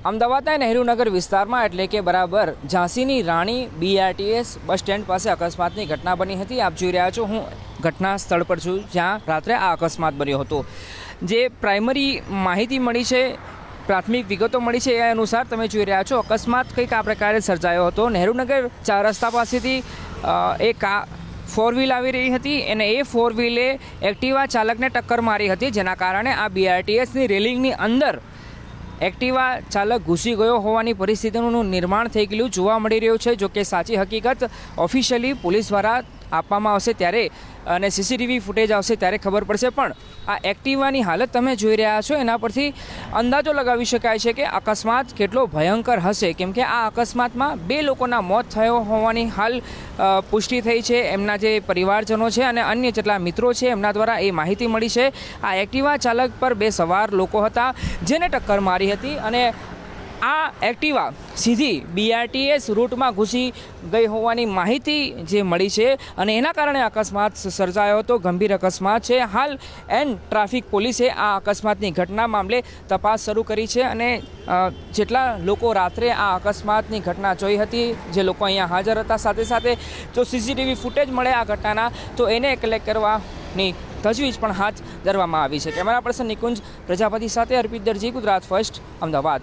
અમદાવાદના નહેરુનગર વિસ્તારમાં એટલે કે બરાબર ઝાંસીની રાણી BRTS બસ સ્ટેન્ડ પાસે અકસ્માતની ઘટના બની હતી। આપ જોઈ રહ્યા છો, હું ઘટના સ્થળ પર છું જ્યાં રાત્રે આ અકસ્માત બન્યો હતો। જે પ્રાઇમરી માહિતી મળી છે, પ્રાથમિક વિગતો મળી છે એ અનુસાર તમે જોઈ રહ્યા છો અકસ્માત કંઈક આ પ્રકારે સર્જાયો હતો। નહેરુનગર 4 રસ્તા પાસેથી એક ફોર વ્હીલ આવી રહી હતી અને એ ફોર વ્હીલે એક્ટિવા ચાલકને ટક્કર મારી હતી, જેના કારણે આ BRTSની રેલિંગની અંદર એક્ટિવા ચાલક ઘૂસી ગયો હોવાની પરિસ્થિતિનું નિર્માણ થઈ ગયેલું જોવા મળી રહ્યું છે। જો કે સાચી હકીકત ઓફિશિયલી પોલીસ દ્વારા આપવામાં આવશે ત્યારે અને CCTV ફૂટેજ આવશે ત્યારે ખબર પડશે। પણ આ એક્ટિવાની હાલત તમે જોઈ રહ્યા છો, એના પરથી અંદાજો લગાવી શકાય છે કે અકસ્માત કેટલો ભયંકર હશે, કેમ કે આ અકસ્માતમાં 2 લોકોના મોત થયો હોવાની હાલ પુષ્ટિ થઈ છે। એમના જે પરિવારજનો છે અને અન્ય જેટલા મિત્રો છે એમના દ્વારા એ માહિતી મળી છે। આ એક્ટિવા ચાલક પર 2 સવાર લોકો હતા જેને ટક્કર મારી હતી અને આ એક્ટિવા સીધી BRTS રૂટમાં ઘૂસી ગઈ હોવાની માહિતી જે મળી છે અને એના કારણે અકસ્માત સર્જાયો હતો। ગંભીર અકસ્માત છે। હાલ ટ્રાફિક પોલીસે આ અકસ્માતની ઘટના મામલે તપાસ શરૂ કરી છે અને જેટલા લોકો રાત્રે આ અકસ્માતની ઘટના જોઈ હતી, જે લોકો અહીંયા હાજર હતા, સાથે સાથે જો CCTV ફૂટેજ મળે આ ઘટનાના તો એને કલેક્ટ કરવાની તજવીજ પણ હાથ ધરવામાં આવી છે। કેમેરા પર્સન નિકુંજ પ્રજાપતિ સાથે અર્પિત દરજી, ગુજરાત ફર્સ્ટ, અમદાવાદ।